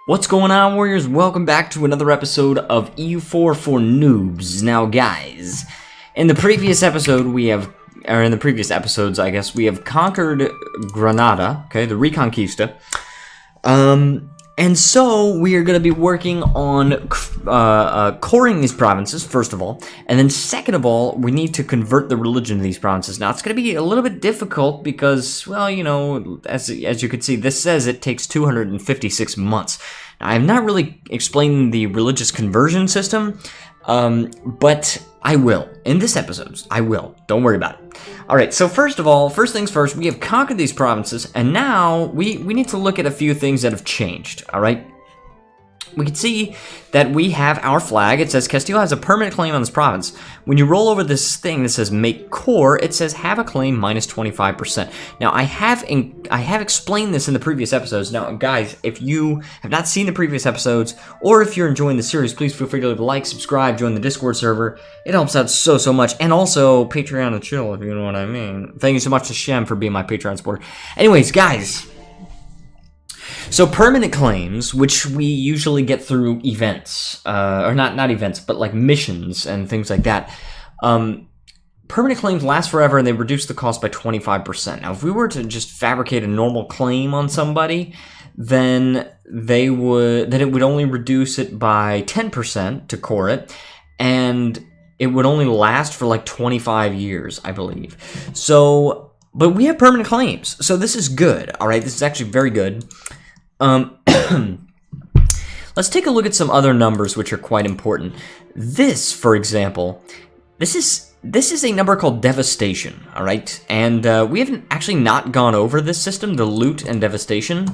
What's going on, Warriors? Welcome back to another episode of EU4 for Noobs. Now, guys, in the previous episodes, I guess, we have conquered Granada, okay, the Reconquista. And so we are going to be working on coring these provinces, first of all, and then second of all, we need to convert the religion of these provinces. Now, it's going to be a little bit difficult because, well, you know, as you can see, this says it takes 256 months. Now, I have not really explained the religious conversion system, but I will. In this episode, I will. Don't worry about it. Alright, so first things first, we have conquered these provinces, and now we need to look at a few things that have changed, alright? We can see that we have our flag. It says Castile has a permanent claim on this province. When you roll over this thing that says make core, it says have a claim minus 25%. Now, I have explained this in the previous episodes. Now, guys, if you have not seen the previous episodes, or if you're enjoying the series, please feel free to leave a like, subscribe, join the Discord server. It helps out so much. And also, Patreon and chill, if you know what I mean. Thank you so much to Shem for being my Patreon supporter. Anyways, guys, so permanent claims, which we usually get through events, or not events, but like missions and things like that. Permanent claims last forever, and they reduce the cost by 25%. Now, if we were to just fabricate a normal claim on somebody, then it would only reduce it by 10% to core it, and it would only last for like 25 years, I believe. So, but we have permanent claims, so this is good. All right, this is actually very good. Let's take a look at some other numbers which are quite important. This, for example, this is a number called Devastation, all right? And we haven't actually not gone over this system, the loot and Devastation.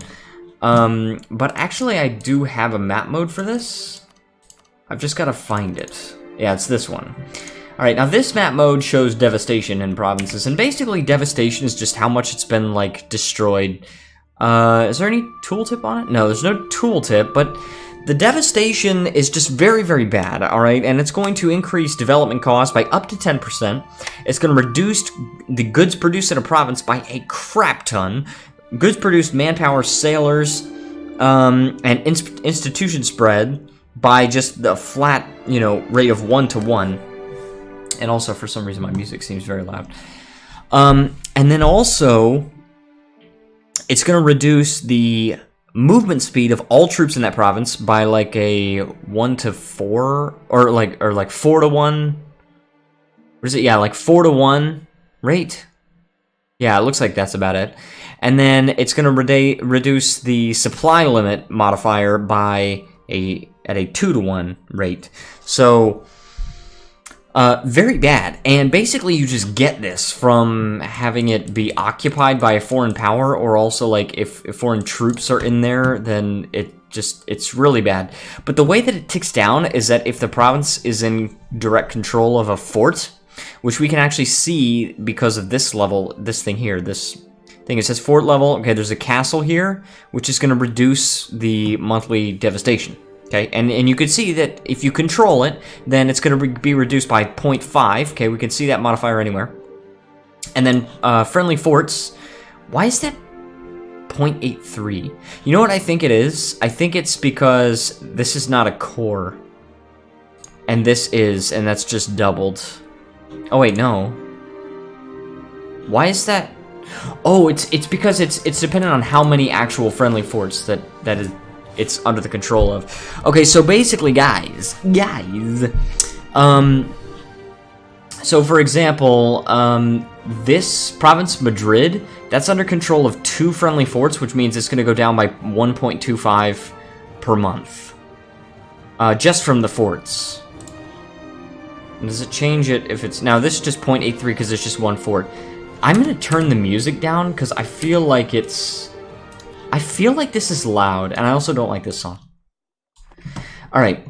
But actually, I do have a map mode for this. I've just got to find it. Yeah, it's this one. All right, now this map mode shows Devastation in provinces, and basically Devastation is just how much it's been, like, destroyed. Is there any tooltip on it? No, there's no tooltip, but the Devastation is just very bad, alright? And it's going to increase development costs by up to 10%. It's going to reduce the goods produced in a province by a crap ton. Goods produced, manpower, sailors, and institution spread by just the flat, you know, rate of 1 to 1. And also, for some reason, my music seems very loud. And then also, it's going to reduce the movement speed of all troops in that province by like a 1 to 4, or like 4 to 1. What is it? Yeah, like 4 to 1 rate. Yeah, it looks like that's about it. And then it's going to reduce the supply limit modifier by at a 2 to 1 rate. So very bad, and basically you just get this from having it be occupied by a foreign power, or also like if foreign troops are in there, then it's really bad. But the way that it ticks down is that if the province is in direct control of a fort, which we can actually see because of this level, this thing here, this thing, it says fort level. Okay, there's a castle here, which is going to reduce the monthly devastation. Okay, and you can see that if you control it, then it's going to be reduced by 0.5. Okay, we can see that modifier anywhere. And then friendly forts, why is that 0.83? You know what I think it is? I think it's because this is not a core. And this is, and that's just doubled. Oh wait, no. Why is that? Oh, it's because it's dependent on how many actual friendly forts it's under the control of. Okay, so basically, guys, so for example, this province, Madrid, that's under control of 2 friendly forts, which means it's going to go down by 1.25 per month, just from the forts. And does it change it if it's, now this is just 0.83 because it's just 1 fort. I'm going to turn the music down because I feel like this is loud, and I also don't like this song. Alright.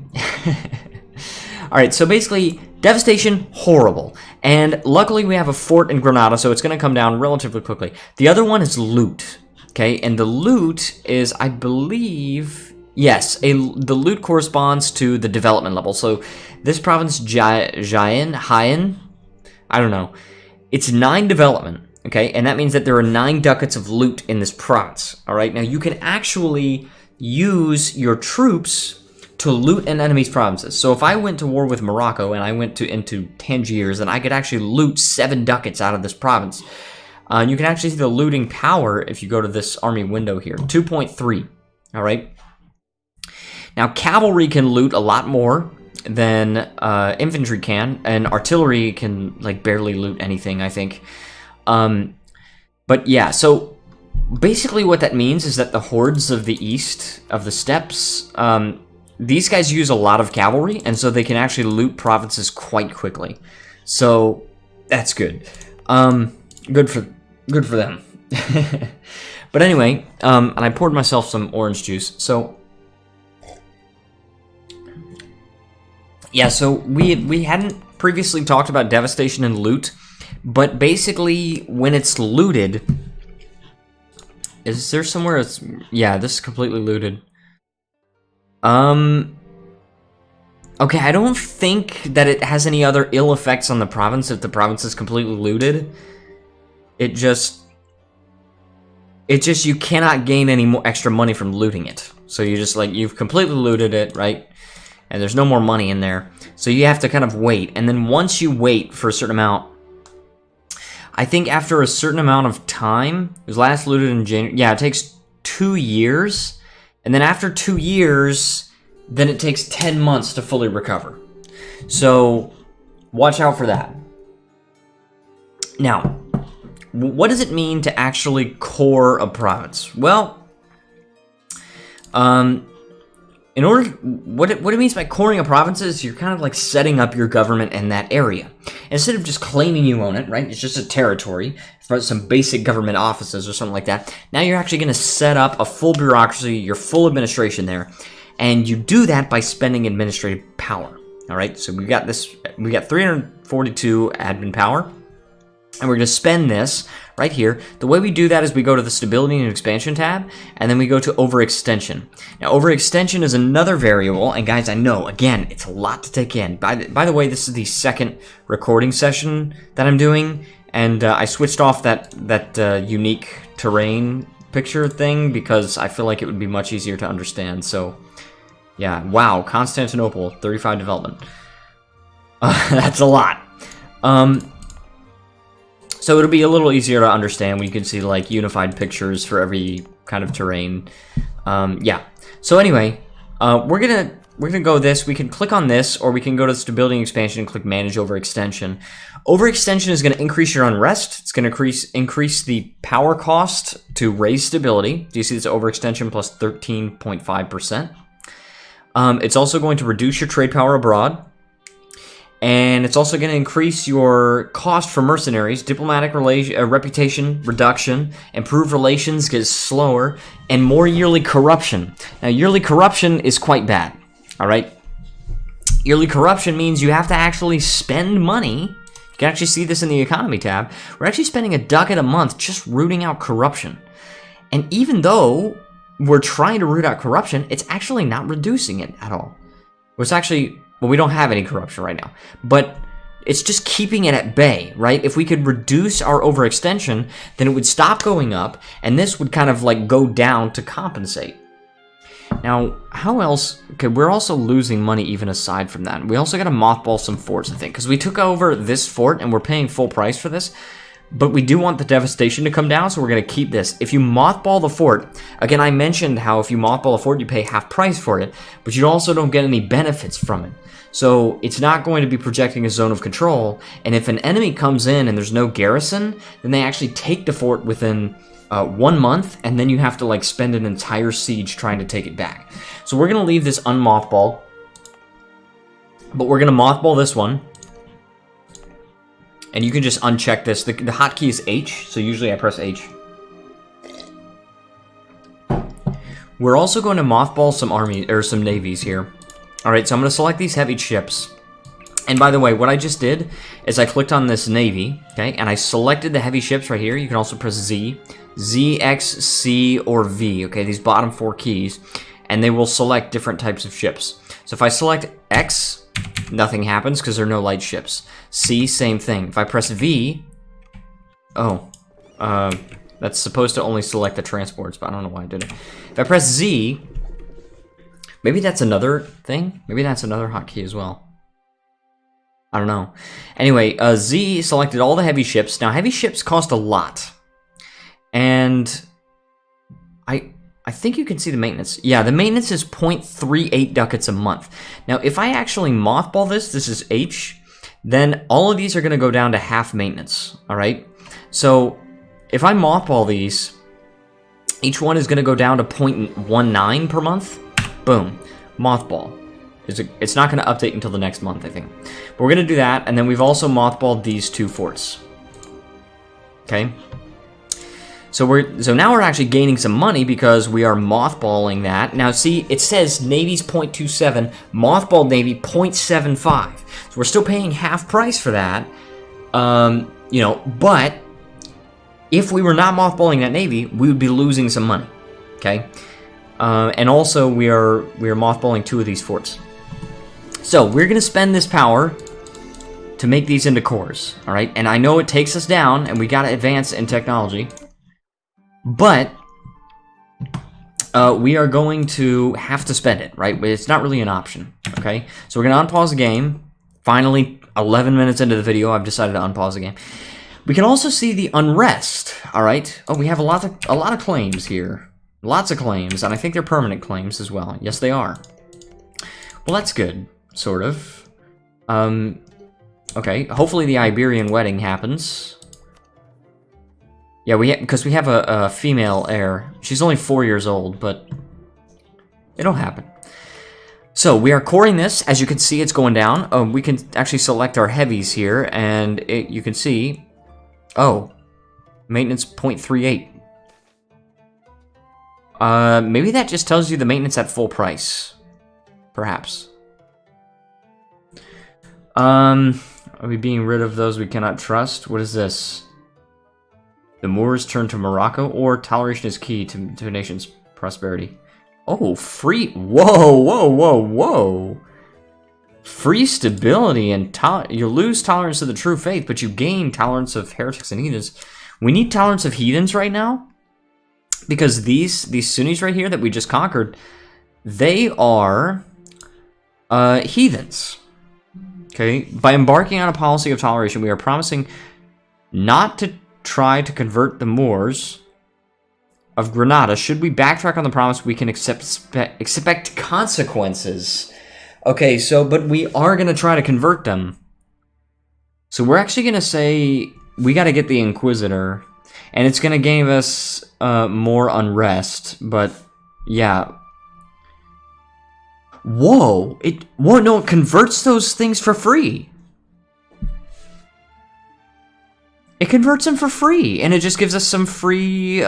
Alright, so basically, Devastation, horrible. And luckily we have a fort in Granada, so it's going to come down relatively quickly. The other one is loot. Okay, and the loot is, I believe, yes, the loot corresponds to the development level. So this province, Jaén, I don't know. It's 9 development. Okay, and that means that there are 9 ducats of loot in this province. All right, now you can actually use your troops to loot an enemy's provinces. So if I went to war with Morocco and I went into Tangiers, then I could actually loot 7 ducats out of this province. You can actually see the looting power if you go to this army window here, 2.3. All right. Now cavalry can loot a lot more than infantry can, and artillery can like barely loot anything, I think. But yeah, so basically what that means is that the hordes of the east of the steppes, these guys use a lot of cavalry, and so they can actually loot provinces quite quickly. So that's good. Good for them. But anyway, and I poured myself some orange juice. So yeah, so we hadn't previously talked about devastation and loot, but basically when it's looted, is there somewhere it's, yeah, this is completely looted. Okay, I don't think that it has any other ill effects on the province if the province is completely looted. It just you cannot gain any more extra money from looting it. So you just like, you've completely looted it, right? And there's no more money in there. So you have to kind of wait. And then once you wait for a certain amount, I think after a certain amount of time, it was last looted in January. Yeah, it takes 2 years. And then after 2 years, then it takes 10 months to fully recover. So watch out for that. Now, what does it mean to actually core a province? Well, in order, what it means by coring a province is you're kind of like setting up your government in that area. Instead of just claiming you own it, right? It's just a territory for some basic government offices or something like that. Now you're actually going to set up a full bureaucracy, your full administration there, and you do that by spending administrative power. All right, so we got 342 admin power, and we're going to spend this right here. The way we do that is we go to the Stability and Expansion tab, and then we go to Overextension. Now, Overextension is another variable, and guys, I know, again, it's a lot to take in. By the way, this is the second recording session that I'm doing, and I switched off that unique terrain picture thing because I feel like it would be much easier to understand, so yeah, wow, Constantinople, 35 development. That's a lot. So it'll be a little easier to understand when you can see like unified pictures for every kind of terrain. Yeah. So anyway, we're gonna go this. We can click on this, or we can go to the Stability and Expansion and click Manage Overextension. Overextension is going to increase your unrest. It's going to increase the power cost to raise stability. Do you see this overextension plus 13.5%? It's also going to reduce your trade power abroad. And it's also going to increase your cost for mercenaries, diplomatic reputation reduction, improved relations gets slower, and more yearly corruption. Now, yearly corruption is quite bad, all right? Yearly corruption means you have to actually spend money. You can actually see this in the Economy tab. We're actually spending a ducat a month just rooting out corruption. And even though we're trying to root out corruption, it's actually not reducing it at all. It's actually... well, we don't have any corruption right now, but it's just keeping it at bay, right? If we could reduce our overextension, then it would stop going up, and this would kind of like go down to compensate. Now, how else? Okay, we're also losing money even aside from that. We also got to mothball some forts, I think, because we took over this fort, and we're paying full price for this. But we do want the devastation to come down, so we're going to keep this. If you mothball the fort, again, I mentioned how if you mothball a fort, you pay half price for it, but you also don't get any benefits from it. So it's not going to be projecting a zone of control, and if an enemy comes in and there's no garrison, then they actually take the fort within 1 month, and then you have to like spend an entire siege trying to take it back. So we're going to leave this unmothballed, but we're going to mothball this one. And you can just uncheck this. The hotkey is H, so usually I press H. We're also going to mothball some armies or some navies here. All right, so I'm going to select these heavy ships. And by the way, what I just did is I clicked on this navy, okay, and I selected the heavy ships right here. You can also press Z, X, C, or V, okay, these bottom 4 keys, and they will select different types of ships. So if I select X, nothing happens because there are no light ships. C, same thing. If I press V, that's supposed to only select the transports, but I don't know why I did it. If I press Z, Maybe that's another thing. Maybe that's another hotkey as well. I don't know. Anyway, Z selected all the heavy ships. Now, heavy ships cost a lot. And I think you can see the maintenance. Yeah, the maintenance is 0.38 ducats a month. Now, if I actually mothball this is H, then all of these are going to go down to half maintenance, all right? So, if I mothball these, each one is going to go down to 0.19 per month. Boom. Mothball. It's not going to update until the next month, I think. But we're going to do that, and then we've also mothballed these 2 forts. Okay? So now we're actually gaining some money because we are mothballing that. Now see, it says Navy's 0.27, mothballed Navy 0.75. So we're still paying half price for that. You know, but if we were not mothballing that Navy, we would be losing some money. Okay? And also we are mothballing 2 of these forts. So we're gonna spend this power to make these into cores. Alright? And I know it takes us down, and we gotta advance in technology. But we are going to have to spend it, right? It's not really an option, okay? So we're going to unpause the game. Finally, 11 minutes into the video, I've decided to unpause the game. We can also see the unrest, all right? Oh, we have a lot of claims here. Lots of claims, and I think they're permanent claims as well. Yes, they are. Well, that's good, sort of. Okay, hopefully the Iberian wedding happens. Yeah, because we have a female heir. She's only 4 years old, but it'll happen. So we are coring this. As you can see, it's going down. We can actually select our heavies here, and you can see, oh, maintenance 0.38. Maybe that just tells you the maintenance at full price, perhaps. Are we being rid of those we cannot trust? What is this? The Moors turn to Morocco, or toleration is key to a nation's prosperity. Oh, free... Whoa, whoa, whoa, whoa. Free stability and... You lose tolerance of the true faith, but you gain tolerance of heretics and heathens. We need tolerance of heathens right now. Because these Sunnis right here that we just conquered, they are heathens. Okay? By embarking on a policy of toleration, we are promising not to try to convert the Moors of Granada. Should we backtrack on the promise, we can expect consequences. Okay, so, but we are going to try to convert them. So we're actually going to say, we got to get the Inquisitor, and it's going to give us more unrest, but yeah. Whoa, no, it converts those things for free. It converts them for free, and it just gives us some free,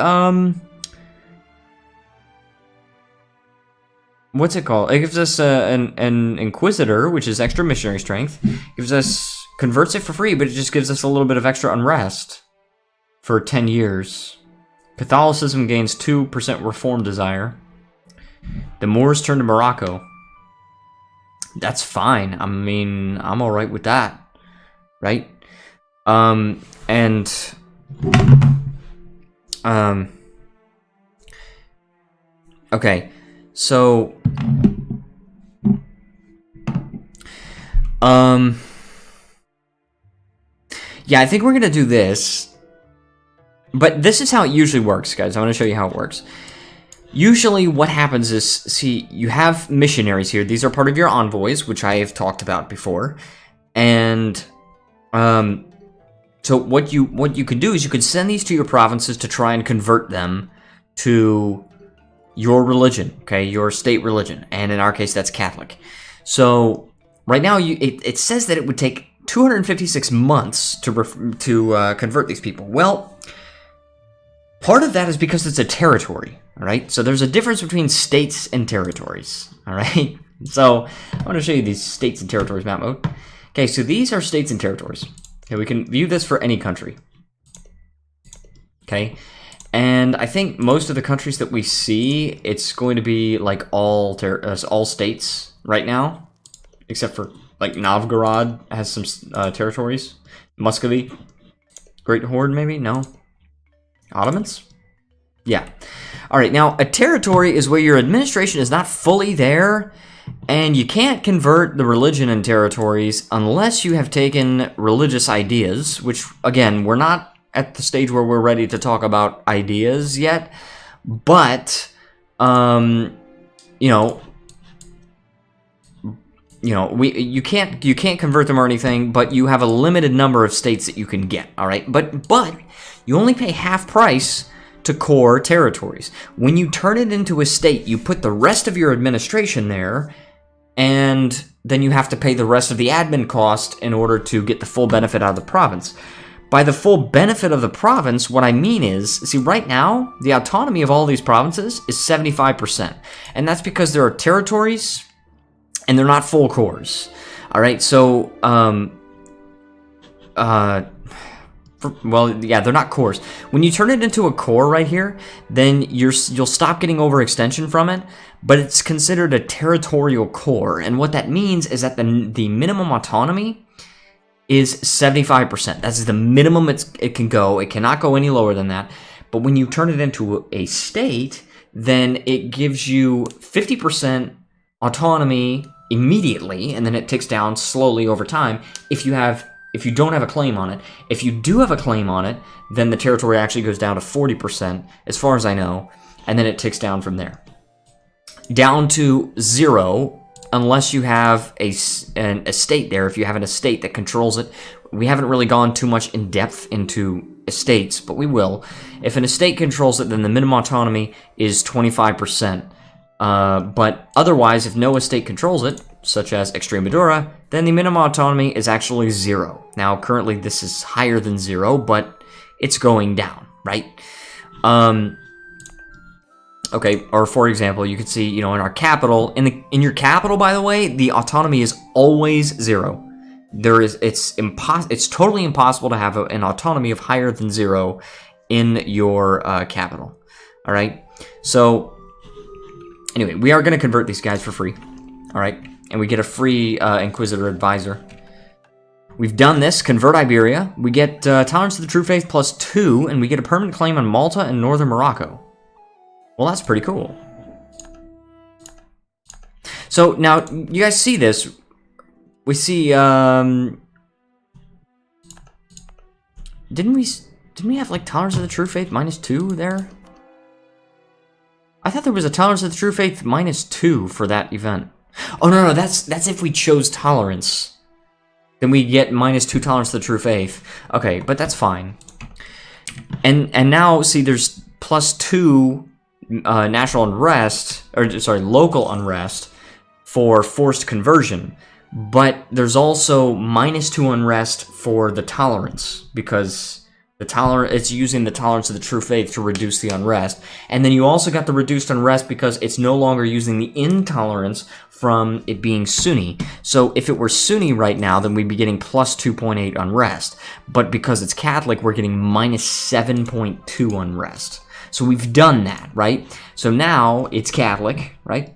what's it called? It gives us an Inquisitor, which is extra missionary strength. Converts it for free, but it just gives us a little bit of extra unrest for 10 years. Catholicism gains 2% reform desire. The Moors turn to Morocco. That's fine. I mean, I'm alright with that, right? Okay, so, yeah, I think we're gonna do this, but this is how it usually works, guys. I want to show you how it works. Usually what happens is, see, you have missionaries here. These are part of your envoys, which I have talked about before, and, so what you could do is you could send these to your provinces to try and convert them to your religion, okay, your state religion, and in our case that's Catholic. So right now it says that it would take 256 months to convert these people. Well, part of that is because it's a territory, all right? So there's a difference between states and territories, all right? So I want to show you these states and territories map mode. Okay, so these are states and territories. Okay, we can view this for any country. Okay, and I think most of the countries that we see, it's going to be like all states right now, except for like Novgorod has some territories. Muscovy, Great Horde, maybe? No. Ottomans? Yeah. All right, now a territory is where your administration is not fully there, and you can't convert the religion in territories unless you have taken religious ideas, which, again, we're not at the stage where we're ready to talk about ideas yet, but, you can't convert them or anything, but you have a limited number of states that you can get, all right? But you only pay half price to core territories. When you turn it into a state, you put the rest of your administration there, and then you have to pay the rest of the admin cost in order to get the full benefit out of the province. By the full benefit of the province, what I mean is, see, right now, the autonomy of all these provinces is 75%. And that's because there are territories, and they're not full cores. All right, so, they're not cores. When you turn it into a core right here, then you'll stop getting overextension from it, but it's considered a territorial core. And what that means is that the minimum autonomy is 75%. That's the minimum it can go. It cannot go any lower than that. But when you turn it into a state, then it gives you 50% autonomy immediately, and then it ticks down slowly over time if you don't have a claim on it. If you do have a claim on it, then the territory actually goes down to 40%, as far as I know, and then it ticks down from there. Down to 0, unless you have an estate there. If you have an estate that controls it, we haven't really gone too much in depth into estates, but we will. If an estate controls it, then the minimum autonomy is 25%. But otherwise, if no estate controls it, such as Extremadura, then the minimum autonomy is actually 0. Now, currently this is higher than 0, but it's going down, right? Okay, or for example, you can see, in our capital, in your capital, by the way, the autonomy is always 0. It's totally impossible to have an autonomy of higher than 0 in your capital. All right, so anyway, we are going to convert these guys for free. All right, and we get a free Inquisitor Advisor. We've done this. Convert Iberia. We get Tolerance to the True Faith +2, and we get a permanent claim on Malta and Northern Morocco. Well, that's pretty cool. So now, you guys see this. We see, didn't we have, like, Tolerance of the True Faith -2 there? I thought there was a Tolerance of the True Faith -2 for that event. Oh, no, that's if we chose Tolerance. Then we get -2 Tolerance to the True Faith. Okay, but that's fine. And now, see, there's +2 national unrest, local unrest for forced conversion. But there's also -2 unrest for the tolerance, because it's using the Tolerance of the True Faith to reduce the unrest. And then you also got the reduced unrest because it's no longer using the intolerance from it being Sunni. So if it were Sunni right now, then we'd be getting +2.8 unrest. But because it's Catholic, we're getting -7.2 unrest. So we've done that, right? So now it's Catholic, right?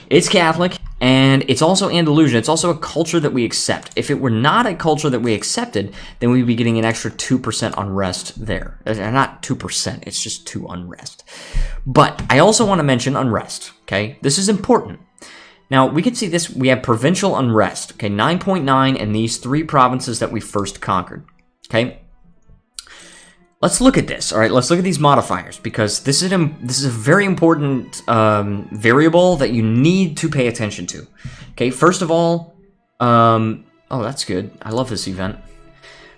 It's Catholic, and it's also Andalusian. It's also a culture that we accept. If it were not a culture that we accepted, then we'd be getting an extra 2% unrest there. Not 2%, it's just 2 unrest. But I also want to mention unrest, okay? This is important. Now, we can see this. We have provincial unrest, okay? 9.9 in these 3 provinces that we first conquered, okay? Let's look at this, all right? Let's look at these modifiers, because this is a very important variable that you need to pay attention to. Okay, first of all, oh, that's good. I love this event.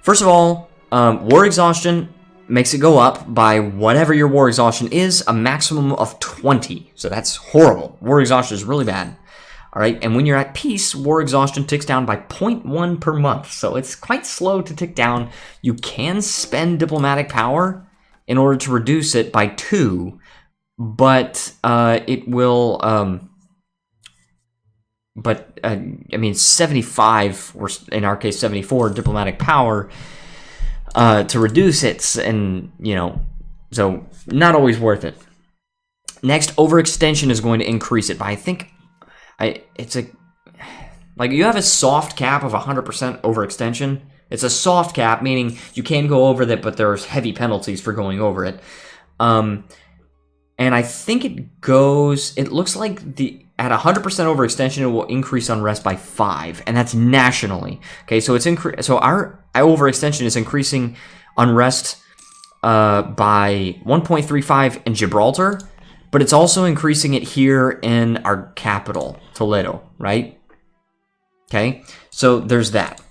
First of all, war exhaustion makes it go up by whatever your war exhaustion is, a maximum of 20. So that's horrible. War exhaustion is really bad. All right, and when you're at peace, war exhaustion ticks down by 0.1 per month, so it's quite slow to tick down. You can spend diplomatic power in order to reduce it by 2, but it will, I mean, 75, or in our case, 74 diplomatic power to reduce it, and, so not always worth it. Next, overextension is going to increase it by, I think, you have a soft cap of 100% overextension. It's a soft cap, meaning you can go over that, but there's heavy penalties for going over it. And I think it looks like at 100% overextension, it will increase unrest by 5, and that's nationally. Okay, so our overextension is increasing unrest by 1.35 in Gibraltar, but it's also increasing it here in our capital, Toledo, right? Okay, so there's that.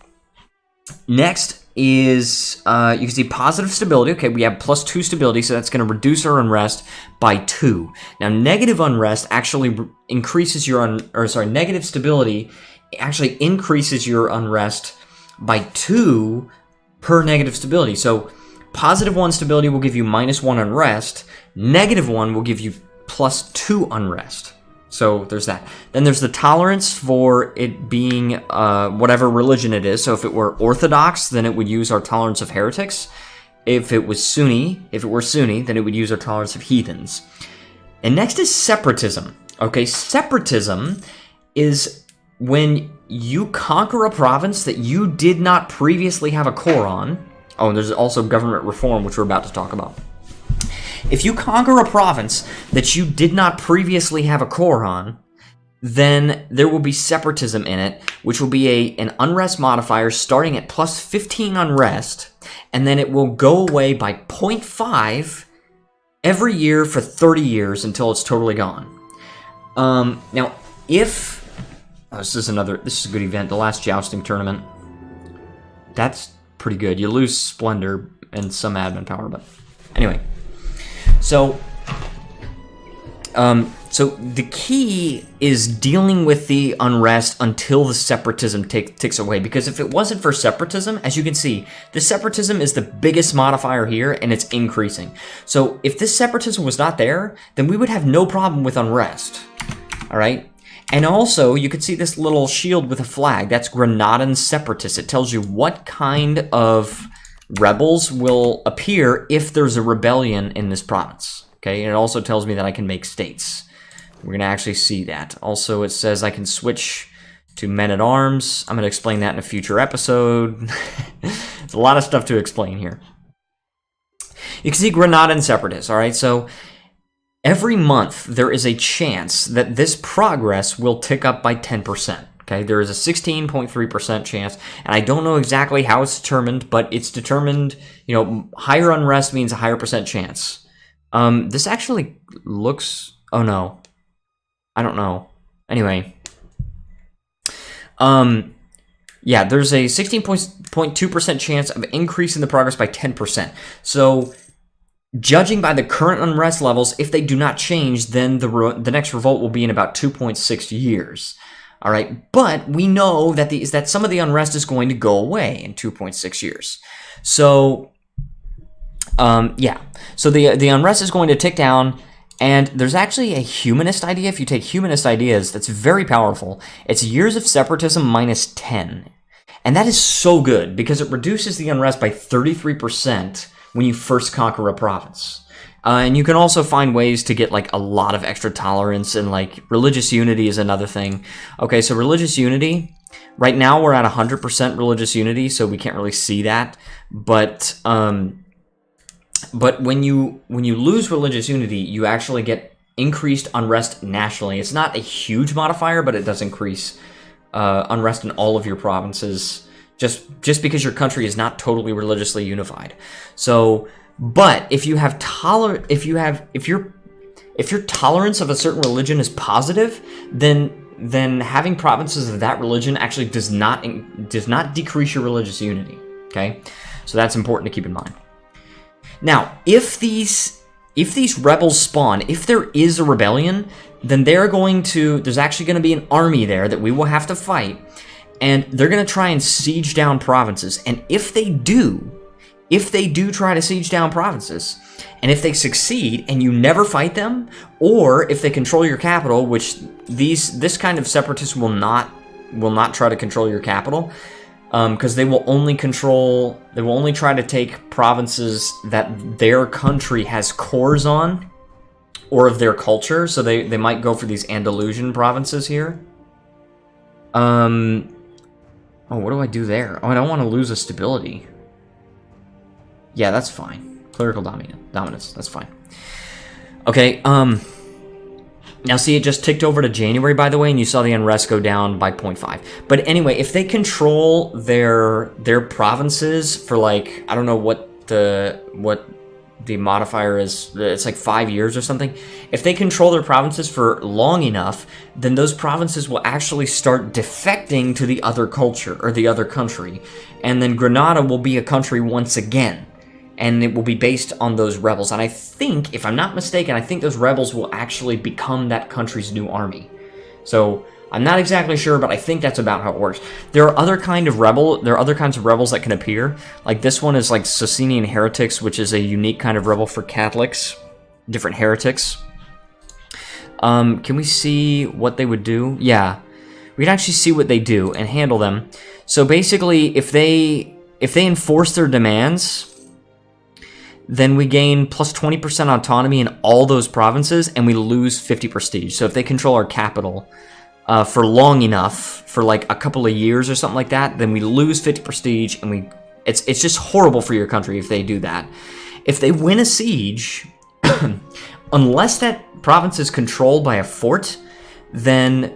Next is, you can see positive stability. Okay, we have +2 stability, so that's going to reduce our unrest by 2. Now, negative unrest actually increases negative stability actually increases your unrest by 2 per negative stability. So, +1 stability will give you -1 unrest. -1 will give you +2 unrest. So there's that. Then there's the tolerance for it being whatever religion it is. So if it were Orthodox, then it would use our tolerance of heretics. If it were Sunni, then it would use our tolerance of heathens. And next is separatism. Okay, separatism is when you conquer a province that you did not previously have a core on. Oh, and there's also government reform, which we're about to talk about. If you conquer a province that you did not previously have a core on, then there will be separatism in it, which will be an unrest modifier starting at +15 unrest, and then it will go away by 0.5 every year for 30 years until it's totally gone. Now, this is a good event, the last jousting tournament. That's pretty good. You lose splendor and some admin power, but anyway. So the key is dealing with the unrest until the separatism ticks away. Because if it wasn't for separatism, as you can see, the separatism is the biggest modifier here, and it's increasing. So if this separatism was not there, then we would have no problem with unrest. All right? And also, you can see this little shield with a flag. That's Granadan separatists. It tells you what kind of rebels will appear if there's a rebellion in this province. Okay, and it also tells me that I can make states. We're going to actually see that. Also, it says I can switch to men-at-arms. I'm going to explain that in a future episode. There's a lot of stuff to explain here. You can see Granadan separatists, all right? So every month, there is a chance that this progress will tick up by 10%. Okay, there is a 16.3% chance, and I don't know exactly how it's determined, but it's determined, higher unrest means a higher percent chance. This actually looks, oh no, I don't know. Anyway, yeah, there's a 16.2% chance of increasing the progress by 10%. So, judging by the current unrest levels, if they do not change, then the next revolt will be in about 2.6 years. All right, but we know that some of the unrest is going to go away in 2.6 years. So, yeah. So the unrest is going to tick down, and there's actually a humanist idea. If you take humanist ideas, that's very powerful. It's years of separatism -10, and that is so good because it reduces the unrest by 33% when you first conquer a province. And you can also find ways to get a lot of extra tolerance, and religious unity is another thing. Okay, so religious unity, right now we're at 100% religious unity, so we can't really see that. But when you lose religious unity, you actually get increased unrest nationally. It's not a huge modifier, but it does increase unrest in all of your provinces, just because your country is not totally religiously unified. So. But if your tolerance of a certain religion is positive, then having provinces of that religion actually does not decrease your religious unity. Okay, so that's important to keep in mind. Now, if these rebels spawn, if there is a rebellion, then there's actually going to be an army there that we will have to fight, and they're going to try and siege down provinces. And if they do try to siege down provinces, and if they succeed and you never fight them, or if they control your capital, which this kind of separatists will not try to control your capital, because they will only try to take provinces that their country has cores on, or of their culture. So they might go for these Andalusian provinces here. Oh, what do I do there? Oh, I don't want to lose a stability. Yeah, that's fine. Clerical dominance. That's fine. Okay, now see, it just ticked over to January, by the way, and you saw the unrest go down by 0.5. But anyway, if they control their provinces for, like, I don't know what the modifier is, it's like 5 years or something. If they control their provinces for long enough, then those provinces will actually start defecting to the other culture or the other country. And then Granada will be a country once again. And it will be based on those rebels. And I think, if I'm not mistaken, I think those rebels will actually become that country's new army. So I'm not exactly sure, but I think that's about how it works. There are other kinds of rebels that can appear. Like this one is like Socinian heretics, which is a unique kind of rebel for Catholics, different heretics. Can we see what they would do? Yeah, we can actually see what they do and handle them. So basically, if they enforce their demands, then we gain plus 20% autonomy in all those provinces, and we lose 50 prestige. So if they control our capital for long enough, for like a couple of years or something like that, then we lose 50 prestige, and it's just horrible for your country if they do that. If they win a siege, unless that province is controlled by a fort, then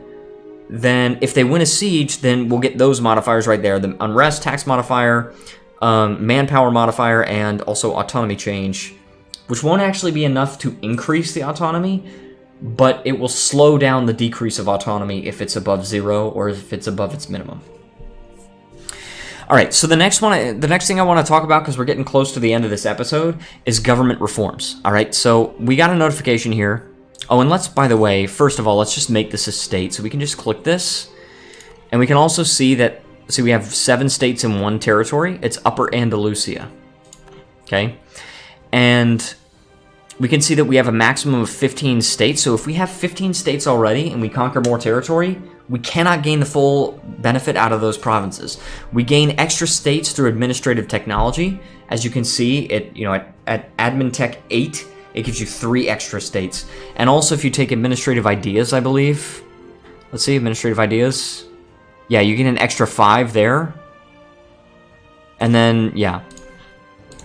if they win a siege, then we'll get those modifiers right there: the unrest tax modifier, manpower modifier, and also autonomy change, which won't actually be enough to increase the autonomy, but it will slow down the decrease of autonomy if it's above 0 or if it's above its minimum. All right, so the next thing I want to talk about, because we're getting close to the end of this episode, is government reforms. All right, so we got a notification here. Oh, and by the way, first of all, let's just make this a state. So we can just click this, and we can also see that. So we have 7 states in one territory. It's Upper Andalusia. Okay? And we can see that we have a maximum of 15 states. So if we have 15 states already and we conquer more territory, we cannot gain the full benefit out of those provinces. We gain extra states through administrative technology. As you can see, at Admin Tech 8, it gives you 3 extra states. And also if you take administrative ideas, I believe. Let's see, administrative ideas. Yeah, you get an extra 5 there. And then, yeah.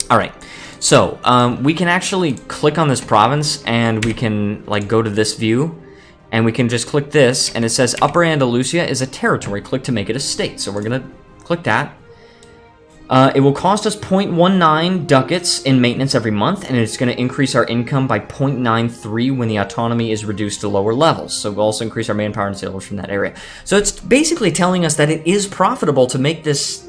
All right. So, we can actually click on this province, and we can, like, go to this view. And we can just click this, and it says Upper Andalusia is a territory. Click to make it a state. So we're going to click that. It will cost us 0.19 ducats in maintenance every month, and it's going to increase our income by 0.93 when the autonomy is reduced to lower levels. So we'll also increase our manpower and sales from that area. So it's basically telling us that it is profitable to make this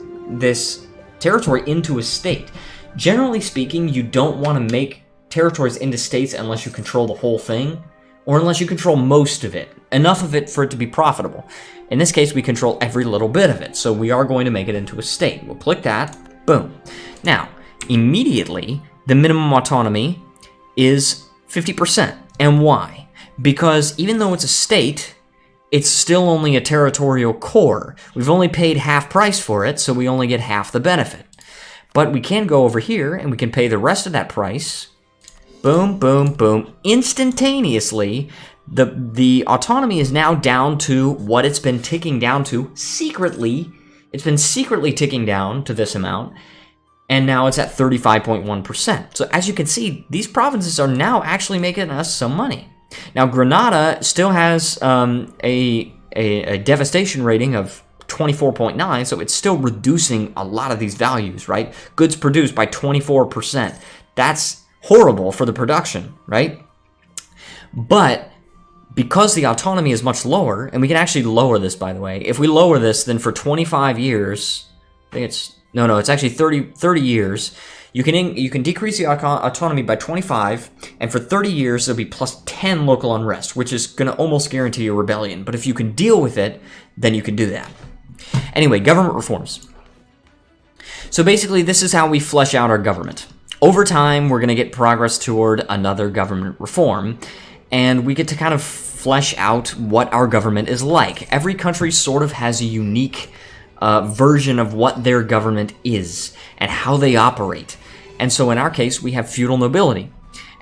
territory into a state. Generally speaking, you don't want to make territories into states unless you control the whole thing, or unless you control most of it, enough of it for it to be profitable. In this case, we control every little bit of it, so we are going to make it into a state. We'll click that, boom. Now, immediately, the minimum autonomy is 50%. And why? Because even though it's a state, it's still only a territorial core. We've only paid half price for it, so we only get half the benefit. But we can go over here, and we can pay the rest of that price. Boom, boom, boom. Instantaneously, the autonomy is now down to what it's been ticking down to secretly. It's been secretly ticking down to this amount, and now it's at 35.1%. So as you can see, these provinces are now actually making us some money. Now, Granada still has a devastation rating of 24.9, so it's still reducing a lot of these values, right? Goods produced by 24%. That's horrible for the production, right? But because the autonomy is much lower, and we can actually lower this, by the way. If we lower this, then for 25 years, I think it's actually 30 years, you can decrease the autonomy by 25, and for 30 years, there'll be plus 10 local unrest, which is going to almost guarantee a rebellion. But if you can deal with it, then you can do that. Anyway, government reforms. So basically, this is how we flesh out our government. Over time, we're going to get progress toward another government reform, and we get to kind of flesh out what our government is like. Every country sort of has a unique version of what their government is and how they operate. And so in our case, we have feudal nobility.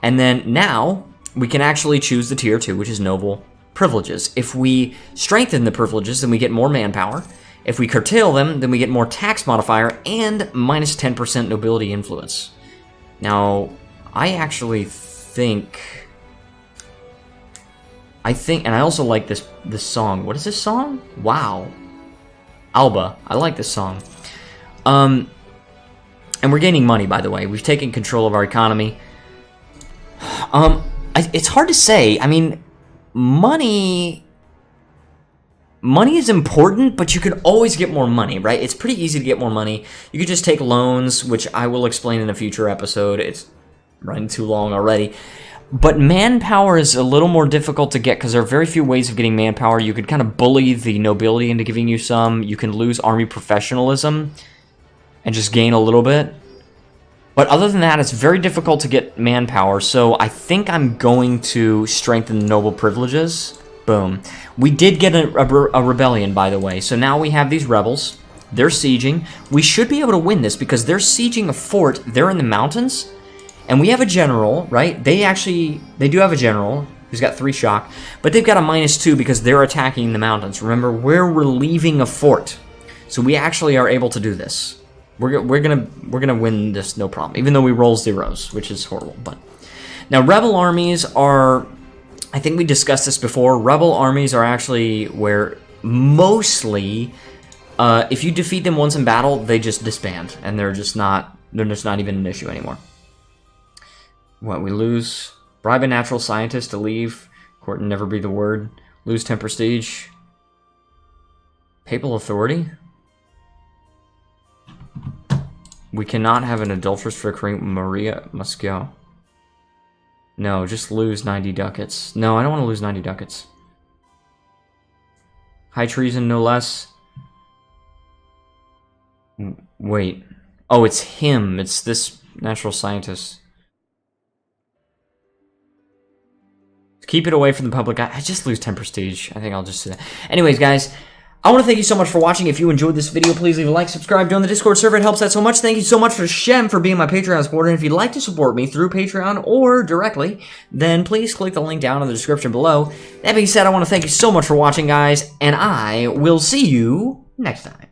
And then now, we can actually choose the tier 2, which is noble privileges. If we strengthen the privileges, then we get more manpower. If we curtail them, then we get more tax modifier and minus 10% nobility influence. Now, I actually think... and I also like this song. What is this song? Wow. Alba. I like this song. And we're gaining money, by the way. We've taken control of our economy. It's hard to say. I mean, money is important, but you could always get more money, right? It's pretty easy to get more money. You could just take loans, which I will explain in a future episode. It's running too long already. But manpower is a little more difficult to get because there are very few ways of getting manpower. You could kind of bully the nobility into giving you some. You can lose army professionalism and just gain a little bit. But other than that, it's very difficult to get manpower. So I think I'm going to strengthen the noble privileges. Boom. We did get a rebellion, by the way. So now we have these rebels. They're sieging. We should be able to win this because they're sieging a fort. They're in the mountains. And we have a general, right? They do have a general who's got 3 shock, but they've got a -2 because they're attacking the mountains. Remember, we're relieving a fort, so we actually are able to do this. We're gonna win this no problem, even though we roll 0s, which is horrible. But now rebel armies are, I think we discussed this before. Rebel armies are actually where mostly, if you defeat them once in battle, they just disband, and they're just not even an issue anymore. What, we lose? Bribe a natural scientist to leave. Court and never breathe a word. Lose 10 prestige. Papal authority? We cannot have an adulteress for Maria must go. No, just lose 90 ducats. No, I don't want to lose 90 ducats. High treason, no less. Wait. Oh, it's him. It's this natural scientist. Keep it away from the public. I just lose 10 prestige. I think I'll just do that. Anyways, guys, I want to thank you so much for watching. If you enjoyed this video, please leave a like, subscribe, join the Discord server. It helps out so much. Thank you so much for Shem for being my Patreon supporter. And if you'd like to support me through Patreon or directly, then please click the link down in the description below. That being said, I want to thank you so much for watching, guys, and I will see you next time.